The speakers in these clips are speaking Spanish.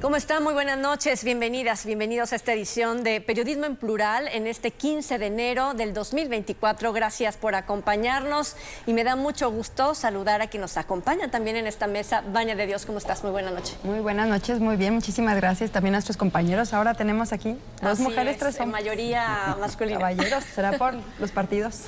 ¿Cómo están? Muy buenas noches, bienvenidas, bienvenidos a esta edición de Periodismo en Plural en este 15 de enero del 2024. Gracias por acompañarnos y me da mucho gusto saludar a quien nos acompaña también en esta mesa. Vania de Dios, ¿cómo estás? Muy buena noche. Muy buenas noches, muy bien, muchísimas gracias también a nuestros compañeros. Ahora tenemos aquí dos mujeres, tres hombres. Mayoría masculina. Caballeros, será por los partidos.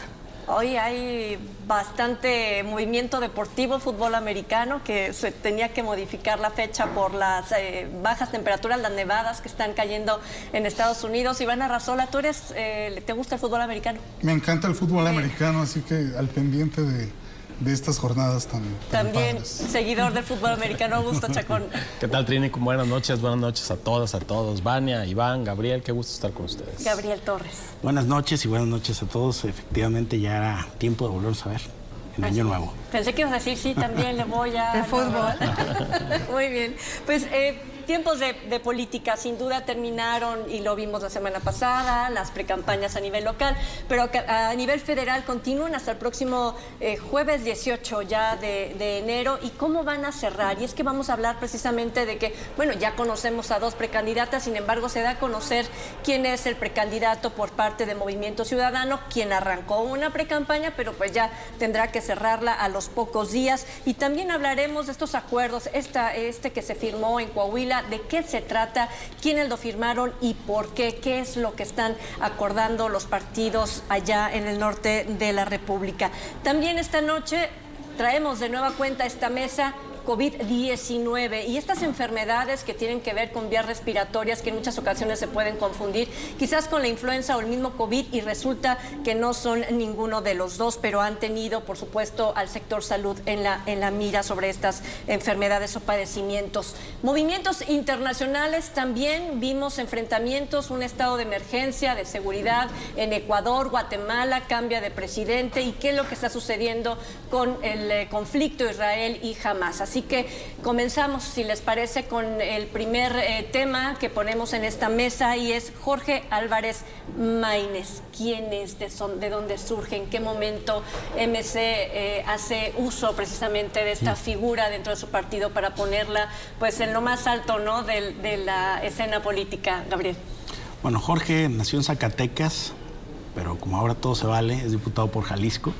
Hoy hay bastante movimiento deportivo, fútbol americano, que se tenía que modificar la fecha por las bajas temperaturas, las nevadas que están cayendo en Estados Unidos. Iván Arrazola, ¿tú te gusta el fútbol americano? Me encanta el fútbol americano, así que al pendiente de estas jornadas tan También padres. Seguidor del fútbol americano, Augusto Chacón. ¿Qué tal, Trini? Buenas noches a todas, a todos. Vania, Iván, Gabriel, qué gusto estar con ustedes. Gabriel Torres. Buenas noches y buenas noches a todos. Efectivamente ya era tiempo de volvernos a ver en Año Nuevo. Pensé que ibas a decir, sí, también le voy a... De fútbol. Muy bien. Pues tiempos de política sin duda terminaron y lo vimos la semana pasada, las precampañas a nivel local, pero a nivel federal continúan hasta el próximo jueves 18 ya de enero. ¿Y cómo van a cerrar? Y es que vamos a hablar precisamente de que, bueno, ya conocemos a dos precandidatas, sin embargo se da a conocer quién es el precandidato por parte de Movimiento Ciudadano, quien arrancó una precampaña, pero pues ya tendrá que cerrarla a los pocos días. Y también hablaremos de estos acuerdos, este que se firmó en Coahuila, de qué se trata, quiénes lo firmaron y por qué es lo que están acordando los partidos allá en el norte de la República. También esta noche traemos de nueva cuenta a esta mesa COVID-19 y estas enfermedades que tienen que ver con vías respiratorias que en muchas ocasiones se pueden confundir quizás con la influenza o el mismo COVID y resulta que no son ninguno de los dos, pero han tenido por supuesto al sector salud en la mira sobre estas enfermedades o padecimientos. Movimientos internacionales, también vimos enfrentamientos, un estado de emergencia de seguridad en Ecuador, Guatemala, cambia de presidente y qué es lo que está sucediendo con el conflicto Israel y Hamas. Así que comenzamos, si les parece, con el primer tema que ponemos en esta mesa y es Jorge Álvarez Maínez. ¿Quién es? ¿De dónde surge? ¿En qué momento MC hace uso precisamente de esta figura dentro de su partido para ponerla pues en lo más alto, ¿no?, de la escena política? Gabriel. Bueno, Jorge nació en Zacatecas, pero como ahora todo se vale, es diputado por Jalisco.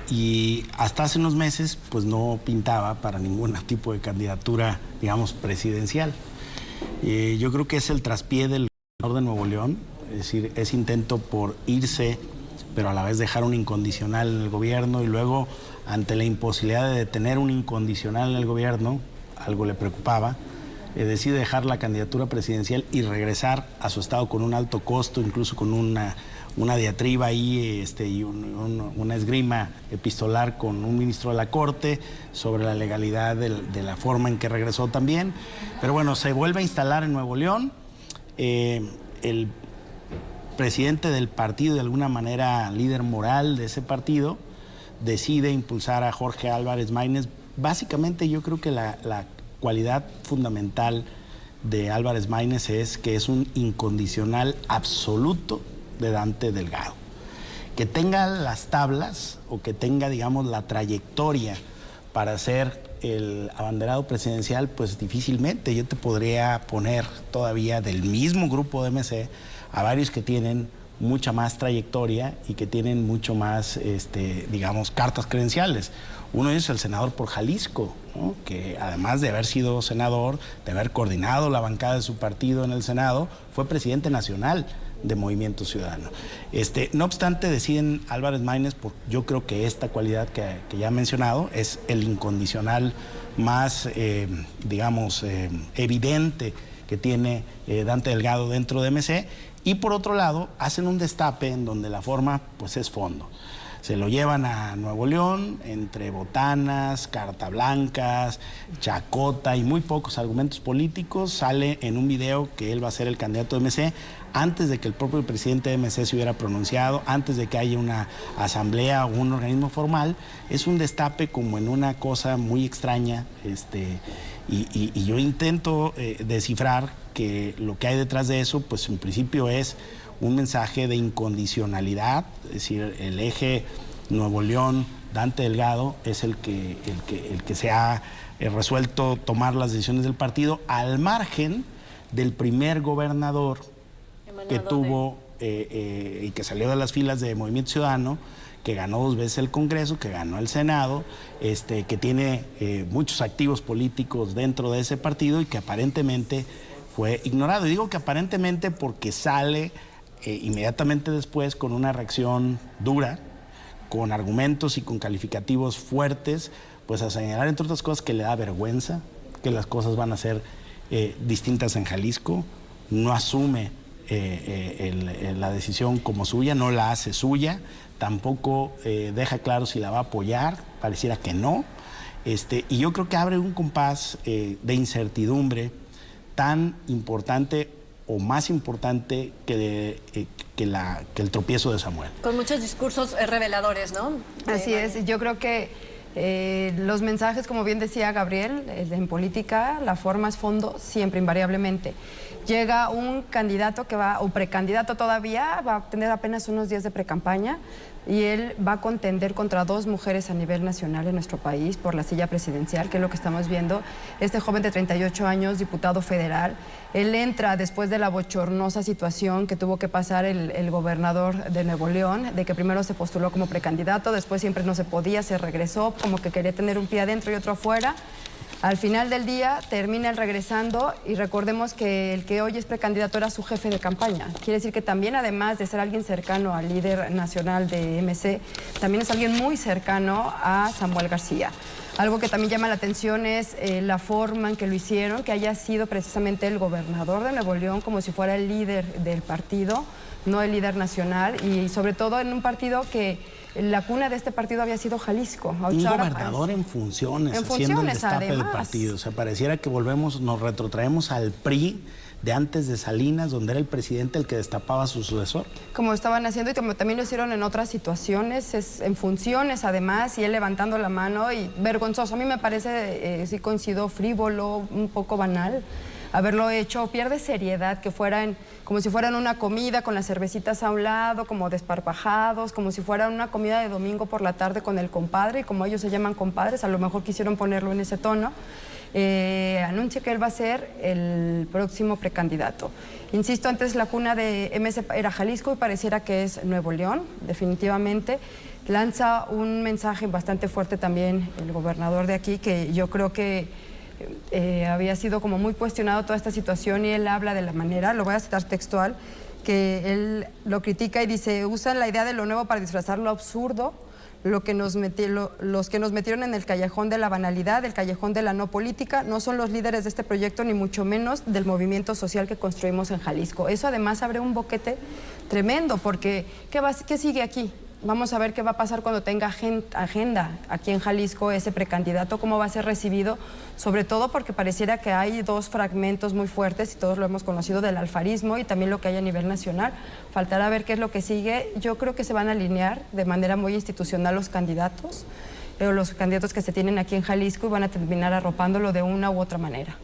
Y hasta hace unos meses pues no pintaba para ningún tipo de candidatura, digamos, presidencial. Yo creo que es el traspié del gobernador de Nuevo León, es decir, ese intento por irse, pero a la vez dejar un incondicional en el gobierno y luego, ante la imposibilidad de tener un incondicional en el gobierno, algo le preocupaba, decide dejar la candidatura presidencial y regresar a su estado con un alto costo, incluso con una diatriba ahí y una esgrima epistolar con un ministro de la Corte sobre la legalidad de la forma en que regresó también. Pero bueno, se vuelve a instalar en Nuevo León. El presidente del partido, de alguna manera líder moral de ese partido, decide impulsar a Jorge Álvarez Maínez. Básicamente yo creo que la cualidad fundamental de Álvarez Maínez es que es un incondicional absoluto de Dante Delgado. Que tenga las tablas o que tenga, digamos, la trayectoria para ser el abanderado presidencial, pues difícilmente. Yo te podría poner todavía del mismo grupo de MC a varios que tienen mucha más trayectoria y que tienen mucho más, digamos, cartas credenciales. Uno de ellos es el senador por Jalisco, ¿no?, que además de haber sido senador, de haber coordinado la bancada de su partido en el Senado, fue presidente nacional de Movimiento Ciudadano. No obstante, deciden Álvarez Maínez, yo creo que esta cualidad que ya he mencionado es el incondicional más, digamos, evidente que tiene Dante Delgado dentro de MC, y por otro lado hacen un destape en donde la forma pues es fondo. Se lo llevan a Nuevo León, entre botanas, cartablancas, chacota y muy pocos argumentos políticos. Sale en un video que él va a ser el candidato de MC, antes de que el propio presidente de MC se hubiera pronunciado, antes de que haya una asamblea o un organismo formal. Es un destape como en una cosa muy extraña, y yo intento descifrar que lo que hay detrás de eso, pues en principio es un mensaje de incondicionalidad, es decir, el eje Nuevo León, Dante Delgado es el que se ha resuelto tomar las decisiones del partido al margen del primer gobernador que tuvo y que salió de las filas de Movimiento Ciudadano, que ganó 2 veces el Congreso, que ganó el Senado, que tiene muchos activos políticos dentro de ese partido y que aparentemente fue ignorado. Y digo que aparentemente porque sale inmediatamente después con una reacción dura, con argumentos y con calificativos fuertes, pues a señalar, entre otras cosas, que le da vergüenza, que las cosas van a ser distintas en Jalisco, no asume la decisión como suya, no la hace suya, tampoco deja claro si la va a apoyar, pareciera que no, y yo creo que abre un compás de incertidumbre tan importante o más importante que el tropiezo de Samuel. Con muchos discursos reveladores, ¿no? Así es, yo creo que los mensajes, como bien decía Gabriel, en política la forma es fondo siempre, invariablemente. Llega un candidato que va, o precandidato todavía, va a tener apenas unos días de precampaña y él va a contender contra 2 mujeres a nivel nacional en nuestro país por la silla presidencial, que es lo que estamos viendo. Este joven de 38 años, diputado federal, él entra después de la bochornosa situación que tuvo que pasar el gobernador de Nuevo León, de que primero se postuló como precandidato, después siempre no se podía, se regresó, como que quería tener un pie adentro y otro afuera. Al final del día termina él regresando y recordemos que el que hoy es precandidato era su jefe de campaña. Quiere decir que también, además de ser alguien cercano al líder nacional de MC, también es alguien muy cercano a Samuel García. Algo que también llama la atención es la forma en que lo hicieron, que haya sido precisamente el gobernador de Nuevo León como si fuera el líder del partido, no el líder nacional, y sobre todo en un partido que la cuna de este partido había sido Jalisco. Un gobernador en funciones, haciendo el destape del partido. O sea, pareciera que nos retrotraemos al PRI de antes de Salinas, donde era el presidente el que destapaba a su sucesor. Como estaban haciendo y como también lo hicieron en otras situaciones, en funciones además, y él levantando la mano, y vergonzoso. A mí me parece, sí coincido, frívolo, un poco banal haberlo hecho, pierde seriedad, que fueran como si fueran una comida con las cervecitas a un lado, como desparpajados, como si fuera una comida de domingo por la tarde con el compadre, y como ellos se llaman compadres, a lo mejor quisieron ponerlo en ese tono. Anuncia que él va a ser el próximo precandidato. Insisto, antes la cuna de MC era Jalisco y pareciera que es Nuevo León, definitivamente. Lanza un mensaje bastante fuerte también el gobernador de aquí, que yo creo que había sido como muy cuestionado toda esta situación, y él habla de la manera, lo voy a citar textual, que él lo critica y dice: usan la idea de lo nuevo para disfrazar lo absurdo, los que nos metieron en el callejón de la banalidad, el callejón de la no política, no son los líderes de este proyecto, ni mucho menos del movimiento social que construimos en Jalisco. Eso además abre un boquete tremendo, porque ¿qué sigue aquí? Vamos a ver qué va a pasar cuando tenga agenda aquí en Jalisco ese precandidato, cómo va a ser recibido, sobre todo porque pareciera que hay 2 fragmentos muy fuertes, y todos lo hemos conocido, del alfarismo y también lo que hay a nivel nacional. Faltará ver qué es lo que sigue. Yo creo que se van a alinear de manera muy institucional los candidatos que se tienen aquí en Jalisco, y van a terminar arropándolo de una u otra manera.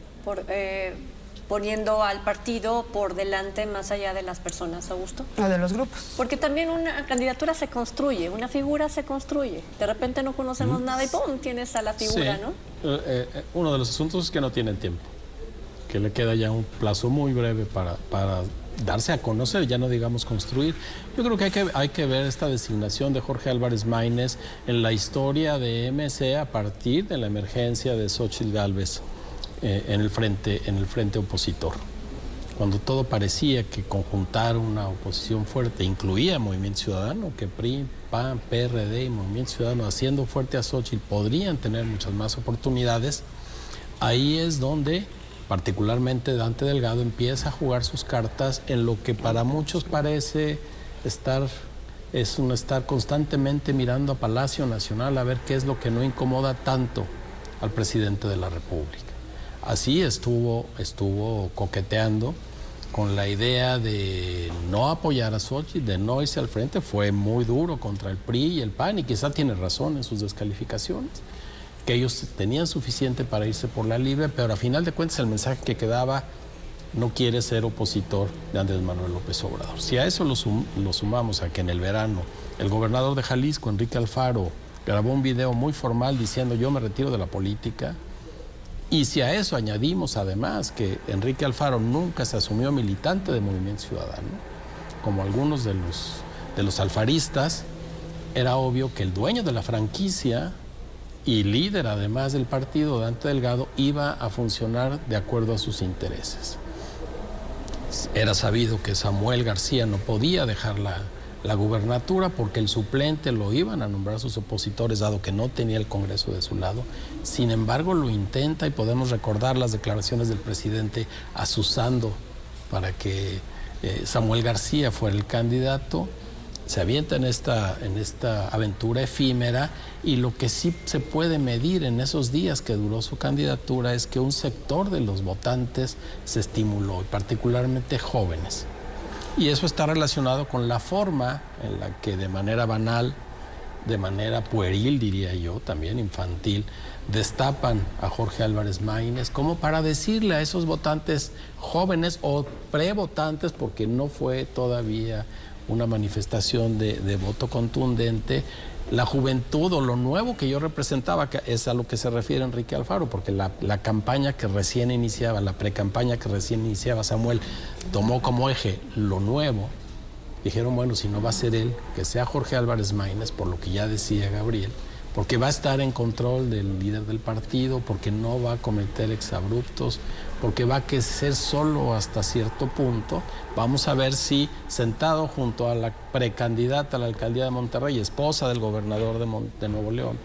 Poniendo al partido por delante, más allá de las personas, Augusto. O de los grupos. Porque también una candidatura se construye, una figura se construye. De repente no conocemos nada y ¡pum!, tienes a la figura, sí, ¿no? Uno de los asuntos es que no tienen tiempo, que le queda ya un plazo muy breve para darse a conocer, ya no digamos construir. Yo creo que hay que ver esta designación de Jorge Álvarez Maínez en la historia de MC a partir de la emergencia de Xóchitl Gálvez en el frente opositor. Cuando todo parecía que conjuntar una oposición fuerte incluía Movimiento Ciudadano, que PRI, PAN, PRD y Movimiento Ciudadano haciendo fuerte a Xóchitl podrían tener muchas más oportunidades, ahí es donde particularmente Dante Delgado empieza a jugar sus cartas en lo que para muchos parece estar constantemente mirando a Palacio Nacional a ver qué es lo que no incomoda tanto al presidente de la República. Así estuvo coqueteando con la idea de no apoyar a Xóchitl, de no irse al frente. Fue muy duro contra el PRI y el PAN, y quizá tiene razón en sus descalificaciones, que ellos tenían suficiente para irse por la libre, pero a final de cuentas el mensaje que quedaba: no quiere ser opositor de Andrés Manuel López Obrador. Si a eso lo sumamos a que en el verano el gobernador de Jalisco, Enrique Alfaro, grabó un video muy formal diciendo: yo me retiro de la política, Y si a eso añadimos además que Enrique Alfaro nunca se asumió militante de Movimiento Ciudadano, como algunos de los alfaristas, era obvio que el dueño de la franquicia y líder además del partido, Dante Delgado, iba a funcionar de acuerdo a sus intereses. Era sabido que Samuel García no podía dejar la gubernatura porque el suplente lo iban a nombrar sus opositores, dado que no tenía el Congreso de su lado. Sin embargo, lo intenta y podemos recordar las declaraciones del presidente asusando para que Samuel García fuera el candidato. Se avienta en esta aventura efímera, y lo que sí se puede medir en esos días que duró su candidatura es que un sector de los votantes se estimuló, y particularmente jóvenes. Y eso está relacionado con la forma en la que de manera banal, de manera pueril, diría yo, también infantil, destapan a Jorge Álvarez Maínez como para decirle a esos votantes jóvenes o prevotantes, porque no fue todavía una manifestación de voto contundente, la juventud o lo nuevo que yo representaba, que es a lo que se refiere Enrique Alfaro, porque la campaña que recién iniciaba, la precampaña que recién iniciaba Samuel, tomó como eje lo nuevo. Dijeron, bueno, si no va a ser él, que sea Jorge Álvarez Maínez, por lo que ya decía Gabriel, porque va a estar en control del líder del partido, porque no va a cometer exabruptos, porque va a ser solo hasta cierto punto. Vamos a ver si, sentado junto a la precandidata a la alcaldía de Monterrey, esposa del gobernador de Nuevo León,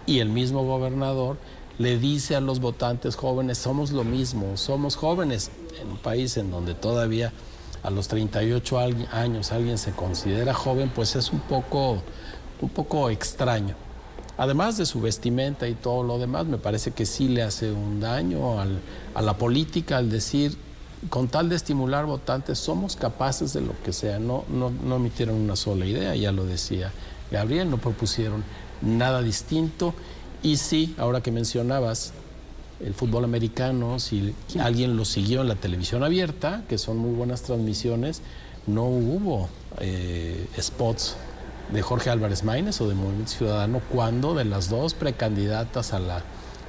y el mismo gobernador le dice a los votantes jóvenes, somos lo mismo, somos jóvenes, en un país en donde todavía a los 38 años alguien se considera joven, pues es un poco extraño. Además de su vestimenta y todo lo demás, me parece que sí le hace un daño a la política al decir, con tal de estimular votantes, somos capaces de lo que sea. No emitieron una sola idea, ya lo decía Gabriel, no propusieron nada distinto. Y sí, ahora que mencionabas el fútbol americano, si alguien lo siguió en la televisión abierta, que son muy buenas transmisiones, no hubo spots de Jorge Álvarez Maínez o de Movimiento Ciudadano, cuando de las dos precandidatas a la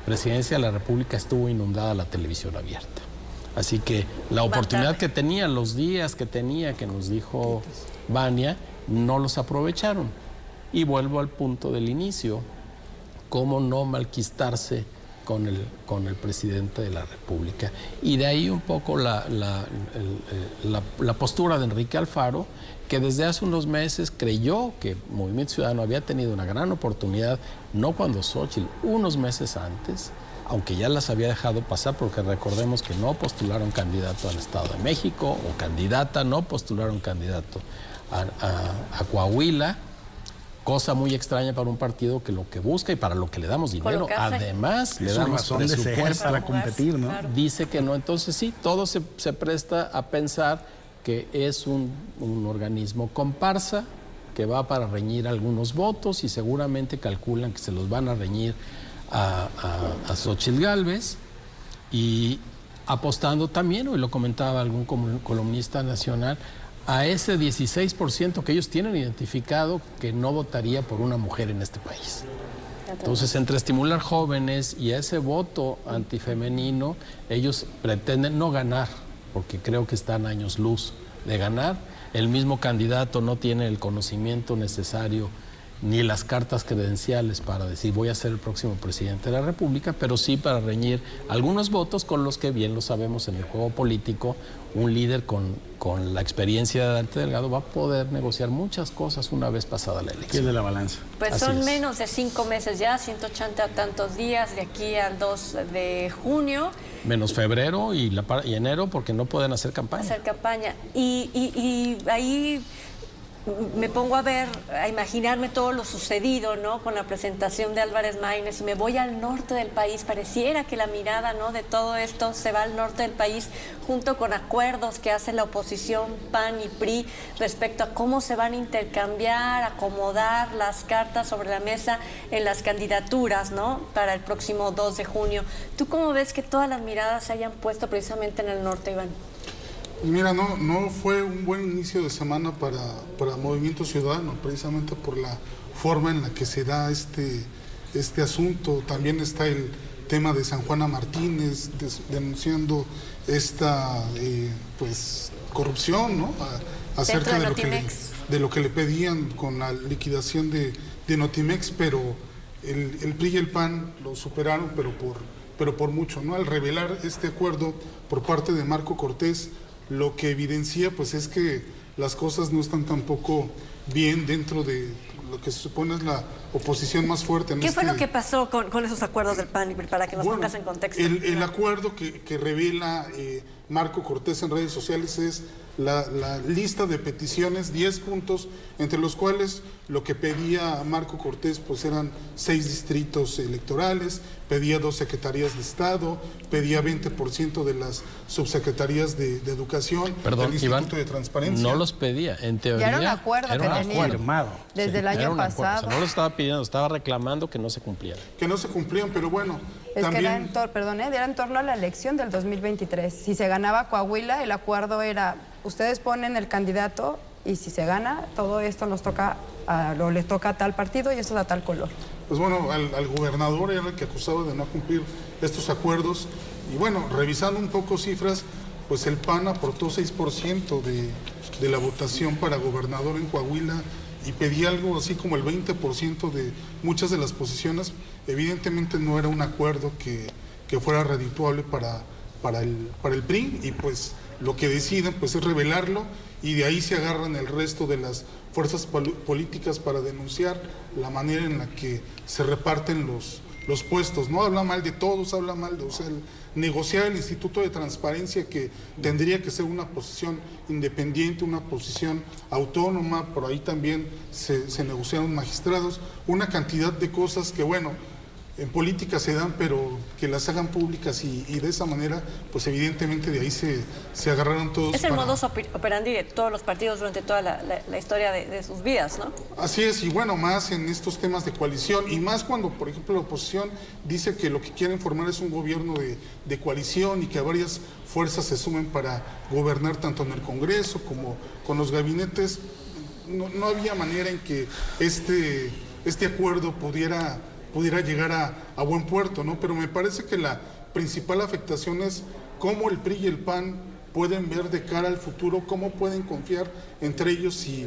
presidencia de la República estuvo inundada la televisión abierta. Así que la oportunidad que tenía, los días que tenía, que nos dijo Vania, no los aprovecharon. Y vuelvo al punto del inicio, cómo no malquistarse con el presidente de la República. Y de ahí un poco la postura de Enrique Alfaro, que desde hace unos meses creyó que Movimiento Ciudadano había tenido una gran oportunidad, no cuando Xóchitl, unos meses antes, aunque ya las había dejado pasar, porque recordemos que no postularon candidato al Estado de México, o candidata, no postularon candidato a Coahuila, cosa muy extraña para un partido que lo que busca y para lo que le damos dinero, además le damos presupuesto para competir, ¿no? Claro. Dice que no, entonces sí, todo se presta a pensar que es un organismo comparsa que va para reñir algunos votos, y seguramente calculan que se los van a reñir a Xóchitl Gálvez, y apostando también, hoy lo comentaba algún columnista nacional, a ese 16% que ellos tienen identificado que no votaría por una mujer en este país. Entonces, entre estimular jóvenes y a ese voto antifemenino, ellos pretenden no ganar, porque creo que están años luz de ganar. El mismo candidato no tiene el conocimiento necesario ni las cartas credenciales para decir voy a ser el próximo presidente de la República, pero sí para reñir algunos votos con los que, bien lo sabemos en el juego político, un líder con la experiencia de Dante Delgado va a poder negociar muchas cosas una vez pasada la elección. ¿Qué es de la balanza? Pues Así son es. menos de 5 meses ya, 180 tantos días de aquí al 2 de junio. Menos febrero y enero, porque no pueden hacer campaña. Hacer campaña. Y ahí me pongo a imaginarme todo lo sucedido, ¿no? Con la presentación de Álvarez Maínez, y me voy al norte del país. Pareciera que la mirada, ¿no?, de todo esto se va al norte del país, junto con acuerdos que hace la oposición, PAN y PRI, respecto a cómo se van a intercambiar, acomodar las cartas sobre la mesa en las candidaturas, ¿no?, para el próximo 2 de junio. ¿Tú cómo ves que todas las miradas se hayan puesto precisamente en el norte, Iván? Mira, no fue un buen inicio de semana para Movimiento Ciudadano, precisamente por la forma en la que se da este asunto. También está el tema de San Juana Martínez, denunciando esta pues corrupción, ¿no? Acerca de lo que le pedían con la liquidación de Notimex, pero el PRI y el PAN lo superaron, pero por mucho, ¿no? Al revelar este acuerdo por parte de Marco Cortés, lo que evidencia pues es que las cosas no están tampoco bien dentro de lo que se supone es la oposición más fuerte. ¿Qué fue lo que pasó con esos acuerdos del PAN, para que nos pongas en contexto? El acuerdo que revela Marco Cortés en redes sociales es la lista de peticiones, 10 puntos, entre los cuales lo que pedía Marco Cortés pues eran 6 distritos electorales, pedía 2 secretarías de Estado, pedía 20% de las subsecretarías de Educación, Perdón, del Instituto Iván, de Transparencia. no los pedía, en teoría. Ya era un acuerdo que tenían firmado. desde el año pasado. O sea, no lo estaba pidiendo, estaba reclamando que no se cumpliera. Que no se cumplían, pero bueno, Es también... que era en torno a la elección del 2023. Si se ganaba Coahuila, el acuerdo era, ustedes ponen el candidato y si se gana, todo esto nos toca, le toca a tal partido y esto es a tal color. Pues bueno, al gobernador era el que acusaba de no cumplir estos acuerdos. Y bueno, revisando un poco cifras, pues el PAN aportó 6% de la votación para gobernador en Coahuila y pedía algo así como el 20% de muchas de las posiciones. Evidentemente no era un acuerdo que fuera redituable para el PRI, y pues lo que deciden pues es revelarlo, y de ahí se agarran el resto de las fuerzas políticas para denunciar la manera en la que se reparten los puestos. No habla mal de todos, habla mal de, o sea, negociar el Instituto de Transparencia, que tendría que ser una posición independiente, una posición autónoma. Por ahí también se negociaron magistrados, una cantidad de cosas que bueno, en política se dan, pero que las hagan públicas y de esa manera, pues evidentemente de ahí se agarraron todos. Es el modus operandi de todos los partidos durante toda la historia de sus vidas, ¿no? Así es, y bueno, más en estos temas de coalición, y más cuando, por ejemplo, la oposición dice que lo que quieren formar es un gobierno de coalición y que varias fuerzas se sumen para gobernar tanto en el Congreso como con los gabinetes. No había manera en que este acuerdo pudiera llegar a buen puerto, ¿no? Pero me parece que la principal afectación es cómo el PRI y el PAN pueden ver de cara al futuro, cómo pueden confiar entre ellos. Si,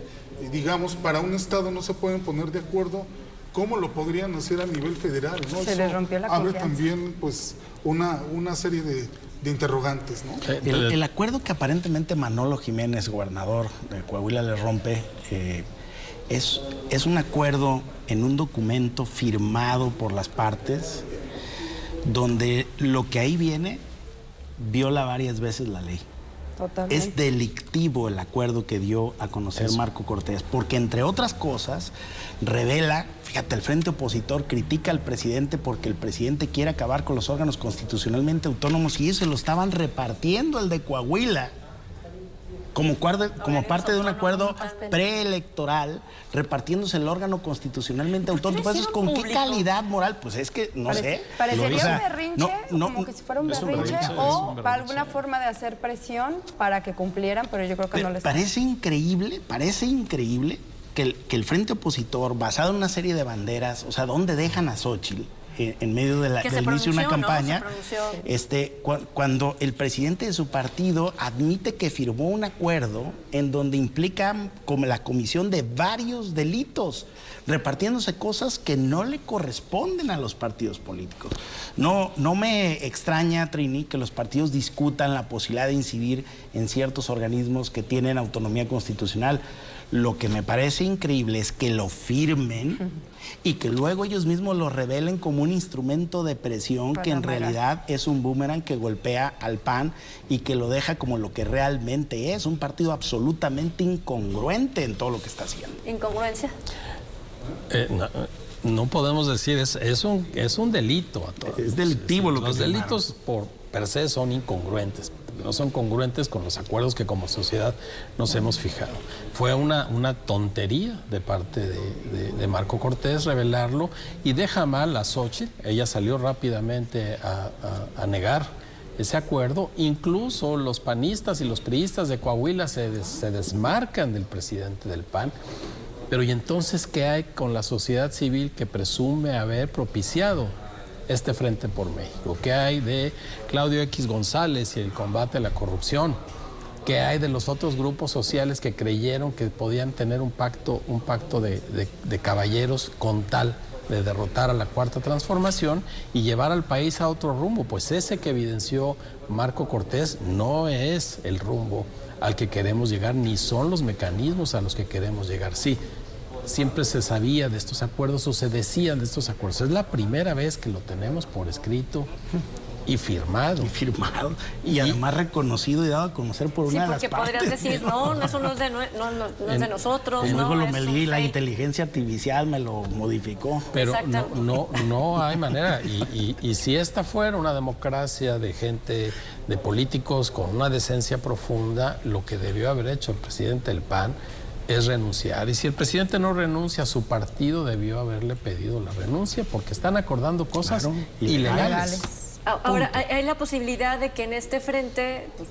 digamos, para un Estado no se pueden poner de acuerdo, ¿cómo lo podrían hacer a nivel federal, ¿no? Se les rompió la abre confianza. también pues una serie de interrogantes, ¿no? El acuerdo que aparentemente Manolo Jiménez, gobernador de Coahuila, le rompe, es un acuerdo en un documento firmado por las partes, donde lo que ahí viene viola varias veces la ley. Totalmente. Es delictivo el acuerdo que dio a conocer Marco Cortés, porque entre otras cosas revela, fíjate, el frente opositor critica al presidente porque el presidente quiere acabar con los órganos constitucionalmente autónomos, y ellos se lo estaban repartiendo el de Coahuila como parte de un acuerdo preelectoral, repartiéndose el órgano constitucionalmente autónomo. Entonces, ¿con qué calidad moral? Pues es que, no sé. Parecería un berrinche, como que si fuera un berrinche, o alguna forma de hacer presión para que cumplieran, pero yo creo que no les... Parece increíble que el frente opositor, basado en una serie de banderas, o sea, ¿dónde dejan a Xóchitl en medio del inicio de una campaña? ¿No? Cuando el presidente de su partido admite que firmó un acuerdo en donde implica como la comisión de varios delitos, repartiéndose cosas que no le corresponden a los partidos políticos. No me extraña, Trini, que los partidos discutan la posibilidad de incidir en ciertos organismos que tienen autonomía constitucional. Lo que me parece increíble es que lo firmen y que luego ellos mismos lo revelen como un instrumento de presión, que en realidad es un boomerang que golpea al PAN y que lo deja como lo que realmente es, un partido absolutamente incongruente en todo lo que está haciendo. ¿Incongruencia? No podemos decir, es un delito a todos. Es delictivo lo que los delitos por per se son incongruentes. No son congruentes con los acuerdos que como sociedad nos hemos fijado. Fue una tontería de parte de Marco Cortés revelarlo, y deja mal a Xóchitl. Ella salió rápidamente a negar ese acuerdo. Incluso los panistas y los priistas de Coahuila se desmarcan del presidente del PAN. Pero ¿y entonces qué hay con la sociedad civil que presume haber propiciado este Frente por México? ¿Qué hay de Claudio X González y el combate a la corrupción? ¿Qué hay de los otros grupos sociales que creyeron que podían tener un pacto de caballeros con tal de derrotar a la Cuarta Transformación y llevar al país a otro rumbo? Pues ese que evidenció Marco Cortés no es el rumbo al que queremos llegar, ni son los mecanismos a los que queremos llegar. Sí, siempre se sabía de estos acuerdos o se decían de estos acuerdos. Es la primera vez que lo tenemos por escrito y firmado. Y además reconocido y dado a conocer por una de las partes. Sí, porque podrías decir, no, eso no es de nosotros. Como dijo no, Lomelí, la inteligencia artificial me lo modificó. Pero no hay manera. Y si esta fuera una democracia de gente, de políticos con una decencia profunda, lo que debió haber hecho el presidente del PAN es renunciar. Y si el presidente no renuncia, su partido debió haberle pedido la renuncia, porque están acordando cosas ilegales. Ahora, hay la posibilidad de que en este frente pues,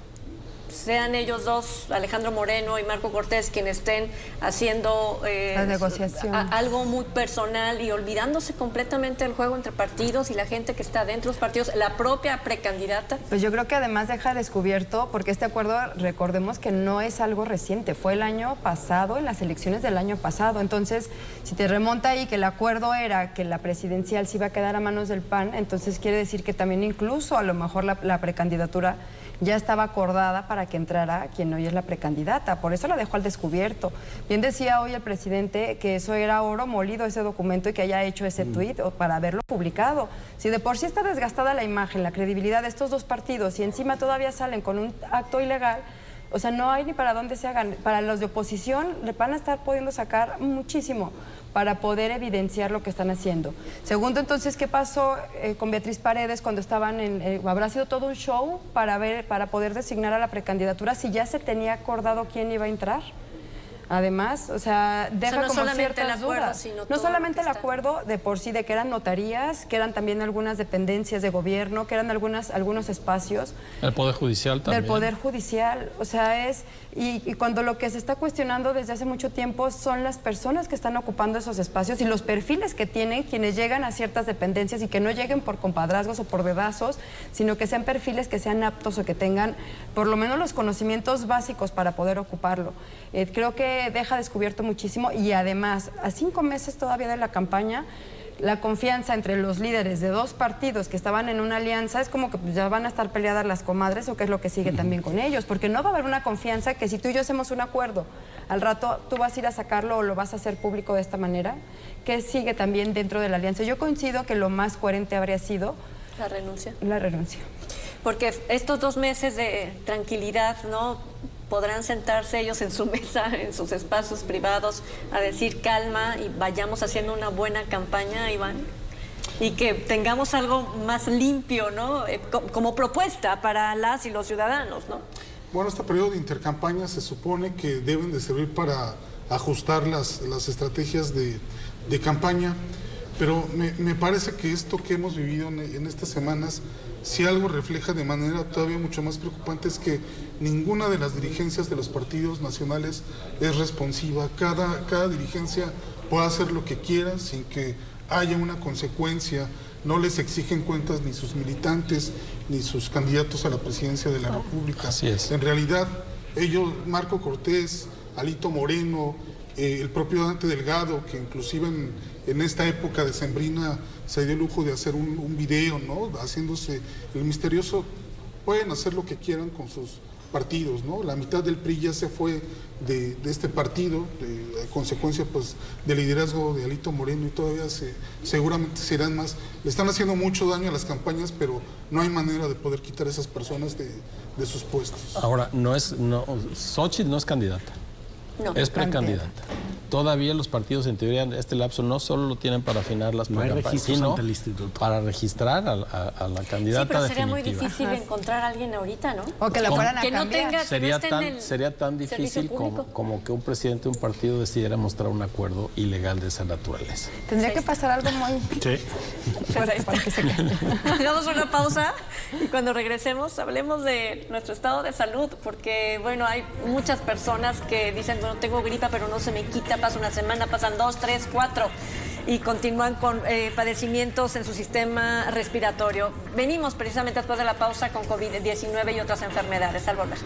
sean ellos dos, Alejandro Moreno y Marco Cortés, quienes estén haciendo la negociación. Algo muy personal y olvidándose completamente del juego entre partidos y la gente que está dentro de los partidos, la propia precandidata. Pues yo creo que además deja descubierto, porque este acuerdo, recordemos que no es algo reciente, fue el año pasado, en las elecciones del año pasado. Entonces, si te remonta ahí que el acuerdo era que la presidencial se iba a quedar a manos del PAN, entonces quiere decir que también incluso a lo mejor la precandidatura ya estaba acordada para que entrara quien hoy es la precandidata, por eso la dejó al descubierto. Bien decía hoy el presidente que eso era oro molido, ese documento, y que haya hecho ese tuit para haberlo publicado. Si de por sí está desgastada la imagen, la credibilidad de estos dos partidos y encima todavía salen con un acto ilegal, o sea, no hay ni para dónde se hagan. Para los de oposición le van a estar pudiendo sacar muchísimo para poder evidenciar lo que están haciendo. Segundo, entonces, ¿qué pasó con Beatriz Paredes cuando estaban habrá sido todo un show para poder designar a la precandidatura si ya se tenía acordado quién iba a entrar? Además, o sea, deja como ciertas dudas. No solamente el acuerdo de por sí, de que eran notarías, que eran también algunas dependencias de gobierno, que eran algunos espacios. El Poder Judicial también. Del Poder Judicial, o sea, y cuando lo que se está cuestionando desde hace mucho tiempo son las personas que están ocupando esos espacios y los perfiles que tienen quienes llegan a ciertas dependencias y que no lleguen por compadrazgos o por dedazos, sino que sean perfiles que sean aptos o que tengan por lo menos los conocimientos básicos para poder ocuparlo. Creo que deja descubierto muchísimo y además, a 5 meses todavía de la campaña, la confianza entre los líderes de dos partidos que estaban en una alianza es como que pues, ya van a estar peleadas las comadres o qué es lo que sigue también con ellos, porque no va a haber una confianza que si tú y yo hacemos un acuerdo, al rato tú vas a ir a sacarlo o lo vas a hacer público de esta manera, ¿qué sigue también dentro de la alianza? Yo coincido que lo más coherente habría sido la renuncia. La renuncia. Porque estos 2 meses de tranquilidad, ¿no? Podrán sentarse ellos en su mesa, en sus espacios privados, a decir calma y vayamos haciendo una buena campaña, Iván, y que tengamos algo más limpio, ¿no? Como propuesta para las y los ciudadanos, ¿no? Bueno, este periodo de intercampaña se supone que deben de servir para ajustar las estrategias de campaña, pero me parece que esto que hemos vivido en estas semanas, si algo refleja de manera todavía mucho más preocupante es que ninguna de las dirigencias de los partidos nacionales es responsiva. Cada dirigencia puede hacer lo que quiera sin que haya una consecuencia. No les exigen cuentas ni sus militantes ni sus candidatos a la presidencia de la República. Así es. En realidad, ellos, Marco Cortés, Alito Moreno, el propio Dante Delgado, que inclusive en esta época decembrina se dio el lujo de hacer un video, ¿no? Haciéndose el misterioso, pueden hacer lo que quieran con sus partidos, ¿no? La mitad del PRI ya se fue de este partido, a consecuencia pues del liderazgo de Alito Moreno, y todavía seguramente se irán más. Le están haciendo mucho daño a las campañas, pero no hay manera de poder quitar a esas personas de sus puestos. Ahora, Xóchitl no es candidata. No, es precandidata. Todavía los partidos en teoría en este lapso no solo lo tienen para afinar las precampañas, sino ante el instituto, para registrar a la candidata definitiva. Sí, pero sería muy difícil encontrar a alguien ahorita, ¿no? O que la fueran a que cambiar. no tenga, Sería tan difícil como que un presidente de un partido decidiera mostrar un acuerdo ilegal de esa naturaleza. Tendría que pasar algo muy... Sí. Para que se quede. Hagamos una pausa y cuando regresemos hablemos de nuestro estado de salud, porque bueno, hay muchas personas que dicen, bueno, tengo gripa pero no se me quita, pasa una semana, pasan 2, 3, 4. y continúan con padecimientos en su sistema respiratorio. Venimos precisamente después de la pausa con COVID-19 y otras enfermedades. Al volver.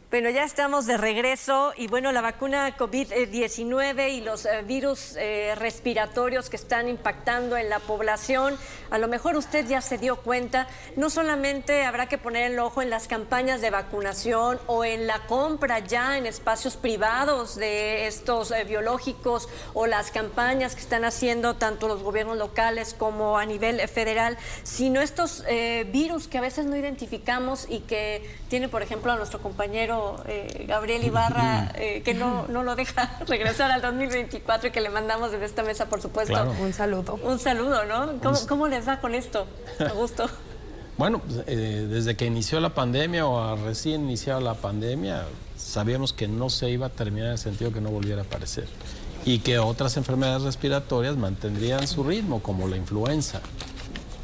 Bueno, ya estamos de regreso y bueno, la vacuna COVID-19 y los virus respiratorios que están impactando en la población, a lo mejor usted ya se dio cuenta, no solamente habrá que poner el ojo en las campañas de vacunación o en la compra ya en espacios privados de estos biológicos o las campañas que están haciendo tanto los gobiernos locales como a nivel federal, sino estos virus que a veces no identificamos y que tiene, por ejemplo, a nuestro compañero Gabriel Ibarra, que no lo deja regresar al 2024 y que le mandamos desde esta mesa, por supuesto. Claro. Un saludo. Un saludo, ¿no? ¿Cómo les va con esto, Augusto? Bueno, desde que inició la pandemia o recién iniciada la pandemia, sabíamos que no se iba a terminar en el sentido que no volviera a aparecer y que otras enfermedades respiratorias mantendrían su ritmo, como la influenza.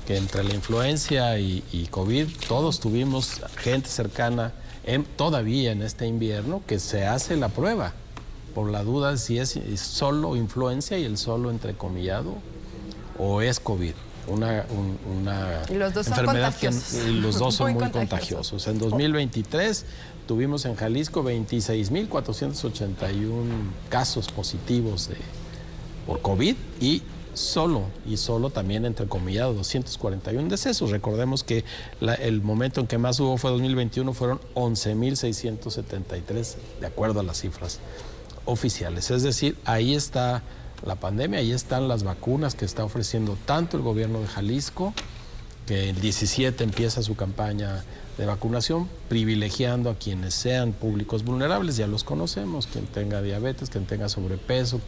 Que entre la influencia y COVID todos tuvimos gente cercana todavía en este invierno que se hace la prueba por la duda de si es solo influencia y el solo entrecomillado o es COVID. Y los dos son enfermedad que los dos son muy contagiosos. contagiosos. En 2023 tuvimos en Jalisco 26.481 casos positivos por COVID y solo también entrecomillado 241 decesos. Recordemos que el momento en que más hubo fue 2021, fueron 11.673 de acuerdo a las cifras oficiales. Es decir, ahí está la pandemia, ahí están las vacunas que está ofreciendo tanto el gobierno de Jalisco, que el 17 empieza su campaña de vacunación, privilegiando a quienes sean públicos vulnerables, ya los conocemos, quien tenga diabetes, quien tenga sobrepeso,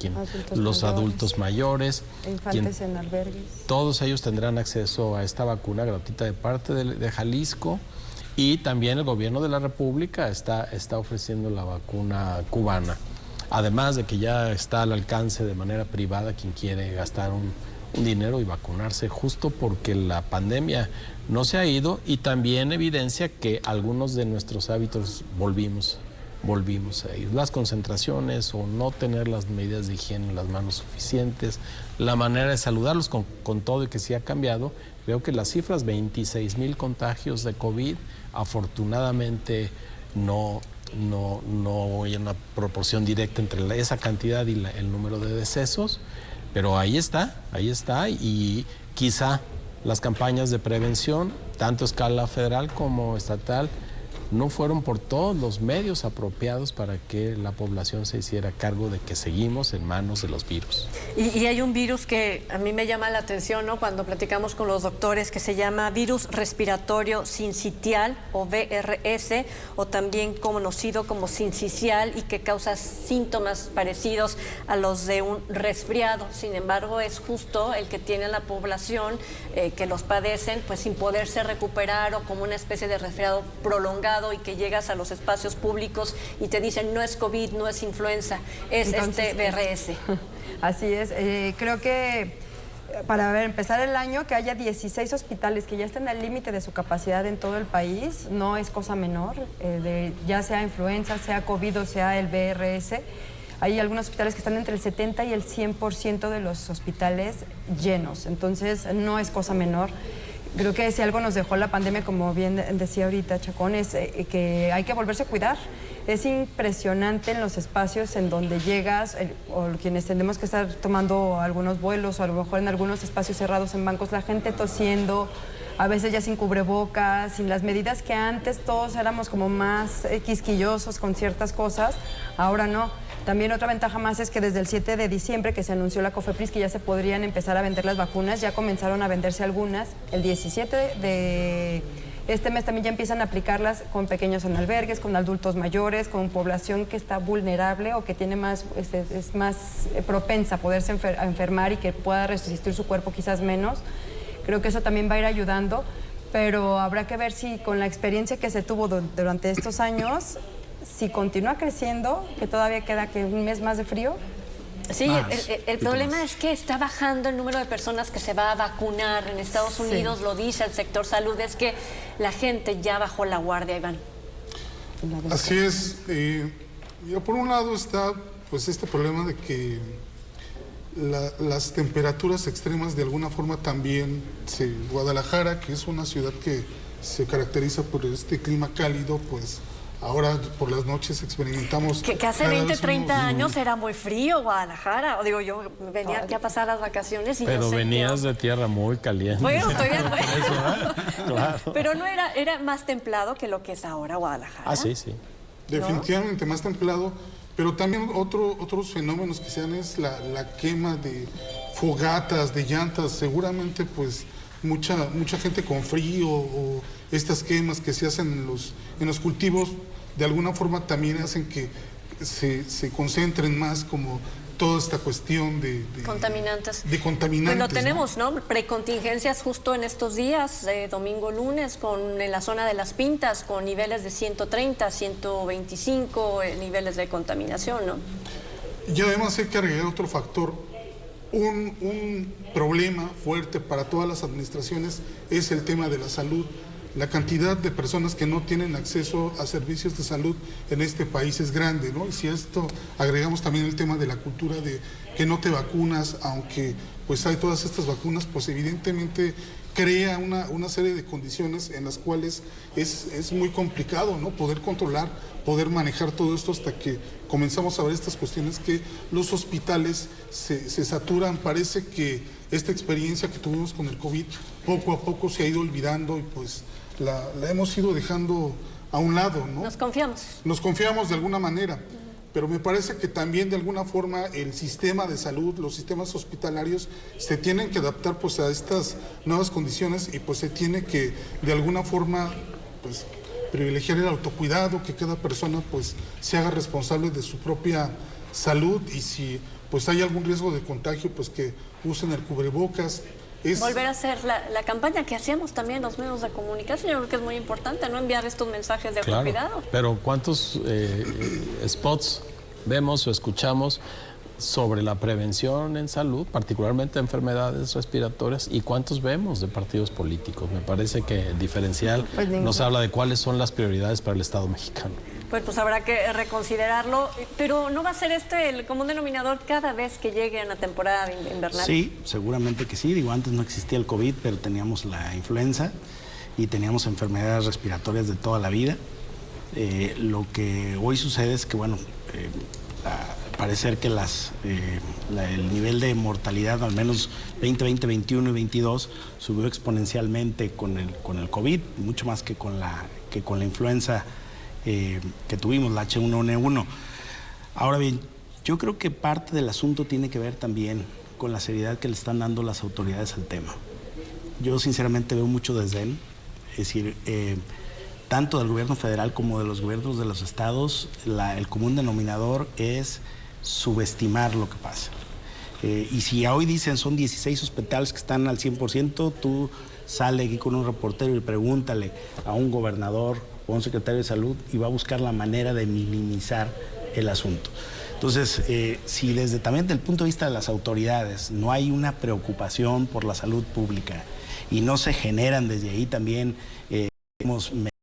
los adultos mayores, infantes en albergues. Todos ellos tendrán acceso a esta vacuna gratuita de parte de Jalisco, y también el gobierno de la República está ofreciendo la vacuna cubana, además de que ya está al alcance de manera privada quien quiere gastar un dinero y vacunarse, justo porque la pandemia no se ha ido y también evidencia que algunos de nuestros hábitos volvimos a ir. Las concentraciones o no tener las medidas de higiene en las manos suficientes, la manera de saludarlos con todo y que sí ha cambiado. Creo que las cifras, 26,000 contagios de COVID, afortunadamente no hay una proporción directa entre esa cantidad y el número de decesos. Pero ahí está, y quizá las campañas de prevención, tanto a escala federal como estatal, no fueron por todos los medios apropiados para que la población se hiciera cargo de que seguimos en manos de los virus. Y hay un virus que a mí me llama la atención, ¿no? Cuando platicamos con los doctores, que se llama virus respiratorio sincitial o VRS, o también conocido como sincicial, y que causa síntomas parecidos a los de un resfriado. Sin embargo, es justo el que tiene la población que los padecen, pues sin poderse recuperar, o como una especie de resfriado prolongado, y que llegas a los espacios públicos y te dicen no es COVID, no es influenza, es este VRS. Así es. Creo que para empezar el año, que haya 16 hospitales que ya estén al límite de su capacidad en todo el país, no es cosa menor, ya sea influenza, sea COVID o sea el VRS. Hay algunos hospitales que están entre el 70 y el 100% de los hospitales llenos, entonces no es cosa menor. Creo que si algo nos dejó la pandemia, como bien decía ahorita Chacón, es que hay que volverse a cuidar. Es impresionante en los espacios en donde llegas, o quienes tenemos que estar tomando algunos vuelos, o a lo mejor en algunos espacios cerrados en bancos, la gente tosiendo, a veces ya sin cubrebocas, sin las medidas que antes todos éramos como más quisquillosos con ciertas cosas, ahora no. También otra ventaja más es que desde el 7 de diciembre, que se anunció la COFEPRIS que ya se podrían empezar a vender las vacunas, ya comenzaron a venderse algunas. El 17 de este mes también ya empiezan a aplicarlas con pequeños en albergues, con adultos mayores, con población que está vulnerable o que tiene es más propensa a poderse enfermar y que pueda resistir su cuerpo quizás menos. Creo que eso también va a ir ayudando, pero habrá que ver si con la experiencia que se tuvo durante estos años si continúa creciendo, que todavía queda que un mes más de frío. Sí, Más, el problema es que está bajando el número de personas que se va a vacunar. En Estados Unidos lo dice el sector salud, es que la gente ya bajó la guardia, Iván. Así es. Por un lado está pues este problema de que las temperaturas extremas de alguna forma también, Guadalajara, que es una ciudad que se caracteriza por este clima cálido, pues ahora por las noches experimentamos... Que hace cada 20, vez 30 años era muy frío Guadalajara. O digo, yo venía aquí a pasar las vacaciones y Pero no sé venías de tierra muy caliente. Bueno, estoy de acuerdo. Claro. Pero no era más templado que lo que es ahora Guadalajara. Ah, sí, sí. Definitivamente más templado, pero también otros fenómenos que se dan es la quema de fogatas, de llantas. Seguramente pues mucha gente con frío o estas quemas que se hacen en los cultivos de alguna forma también hacen que se concentren más como toda esta cuestión de contaminantes. Pues lo tenemos, ¿no? Precontingencias justo en estos días, domingo, lunes, en la zona de Las Pintas, con niveles de 130, 125 niveles de contaminación, ¿no? Y además hay que agregar otro factor. Un problema fuerte para todas las administraciones es el tema de la salud. La cantidad de personas que no tienen acceso a servicios de salud en este país es grande, ¿no? Y si a esto agregamos también el tema de la cultura de que no te vacunas, aunque pues hay todas estas vacunas, pues evidentemente crea una serie de condiciones en las cuales es muy complicado, ¿no? Poder controlar, poder manejar todo esto hasta que comenzamos a ver estas cuestiones que los hospitales se saturan. Parece que esta experiencia que tuvimos con el COVID poco a poco se ha ido olvidando y pues la hemos ido dejando a un lado, ¿no? Nos confiamos. Nos confiamos de alguna manera, pero me parece que también de alguna forma el sistema de salud, los sistemas hospitalarios se tienen que adaptar pues a estas nuevas condiciones y pues se tiene que de alguna forma pues privilegiar el autocuidado, que cada persona pues se haga responsable de su propia salud y si pues hay algún riesgo de contagio pues que usen el cubrebocas. Volver a hacer la campaña que hacíamos también los medios de comunicación, yo creo que es muy importante, ¿no? Enviar estos mensajes de cuidado. Pero ¿cuántos spots vemos o escuchamos sobre la prevención en salud, particularmente enfermedades respiratorias, y cuántos vemos de partidos políticos? Me parece que el diferencial nos habla de cuáles son las prioridades para el Estado mexicano. Pues habrá que reconsiderarlo, pero ¿no va a ser el común denominador cada vez que llegue a la temporada invernal? Sí, seguramente que sí. Digo, antes no existía el COVID, pero teníamos la influenza y teníamos enfermedades respiratorias de toda la vida. Lo que hoy sucede es que, bueno, parece que el nivel de mortalidad, al menos 2020, 21 y 22, subió exponencialmente con el COVID, mucho más que con la influenza que tuvimos, la H1N1. Ahora bien, yo creo que parte del asunto tiene que ver también con la seriedad que le están dando las autoridades al tema. Yo sinceramente veo mucho desdén, es decir, tanto del gobierno federal como de los gobiernos de los estados, el común denominador es subestimar lo que pasa. Y si hoy dicen son 16 hospitales que están al 100%, tú sale aquí con un reportero y pregúntale a un gobernador o a un secretario de salud y va a buscar la manera de minimizar el asunto. Entonces, si también desde el punto de vista de las autoridades no hay una preocupación por la salud pública y no se generan desde ahí también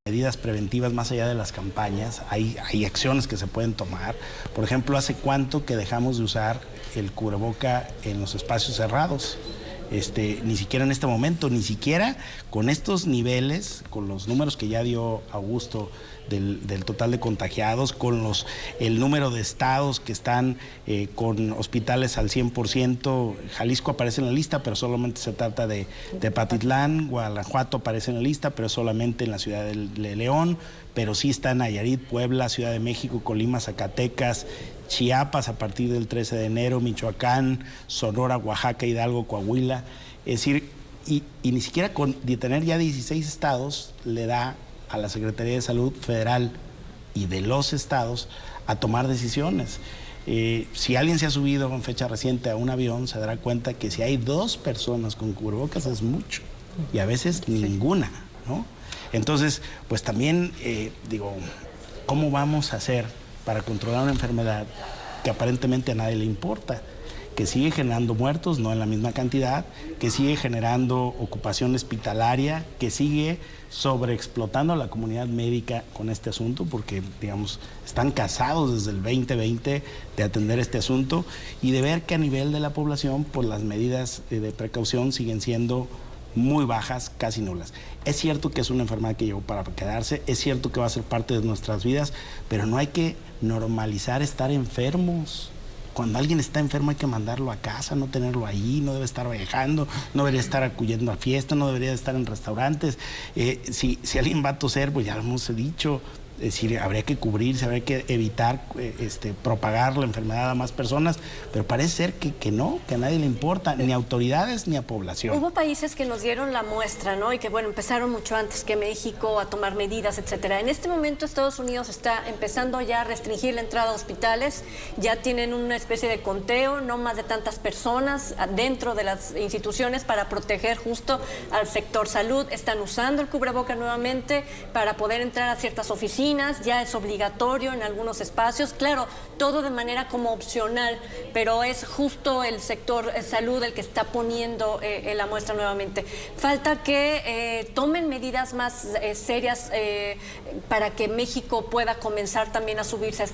medidas preventivas más allá de las campañas, hay acciones que se pueden tomar. Por ejemplo, ¿hace cuánto que dejamos de usar el cubreboca en los espacios cerrados? Ni siquiera en este momento, ni siquiera con estos niveles, con los números que ya dio Augusto del total de contagiados, con el número de estados que están con hospitales al 100%, Jalisco aparece en la lista, pero solamente se trata de Tepatitlán, Guanajuato aparece en la lista, pero solamente en la ciudad de León, pero sí está Nayarit, Puebla, Ciudad de México, Colima, Zacatecas, Chiapas a partir del 13 de enero, Michoacán, Sonora, Oaxaca, Hidalgo, Coahuila. Es decir, y ni siquiera de tener ya 16 estados le da a la Secretaría de Salud Federal y de los estados a tomar decisiones. Si alguien se ha subido en fecha reciente a un avión, se dará cuenta que si hay 2 personas con cubrebocas es mucho y a veces ninguna, ¿no? Entonces, pues también, ¿cómo vamos a hacer para controlar una enfermedad que aparentemente a nadie le importa? Que sigue generando muertos, no en la misma cantidad, que sigue generando ocupación hospitalaria, que sigue sobreexplotando a la comunidad médica con este asunto, porque, digamos, están casados desde el 2020 de atender este asunto y de ver que a nivel de la población, pues las medidas de precaución siguen siendo muy bajas, casi nulas. Es cierto que es una enfermedad que llegó para quedarse, es cierto que va a ser parte de nuestras vidas, pero no hay que normalizar estar enfermos. Cuando alguien está enfermo hay que mandarlo a casa, no tenerlo ahí, no debe estar viajando, no debería estar acudiendo a fiestas, no debería estar en restaurantes. Si alguien va a toser, pues ya lo hemos dicho, es decir, habría que cubrirse, habría que evitar propagar la enfermedad a más personas, pero parece ser que no, que a nadie le importa, ni a autoridades ni a población. Hubo países que nos dieron la muestra, ¿no? Y que, bueno, empezaron mucho antes que México a tomar medidas, etcétera. En este momento Estados Unidos está empezando ya a restringir la entrada a hospitales, ya tienen una especie de conteo, no más de tantas personas dentro de las instituciones para proteger justo al sector salud. Están usando el cubreboca nuevamente para poder entrar a ciertas oficinas, ya es obligatorio en algunos espacios, claro, todo de manera como opcional, pero es justo el sector salud el que está poniendo la muestra nuevamente. Falta que tomen medidas más serias para que México pueda comenzar también a subirse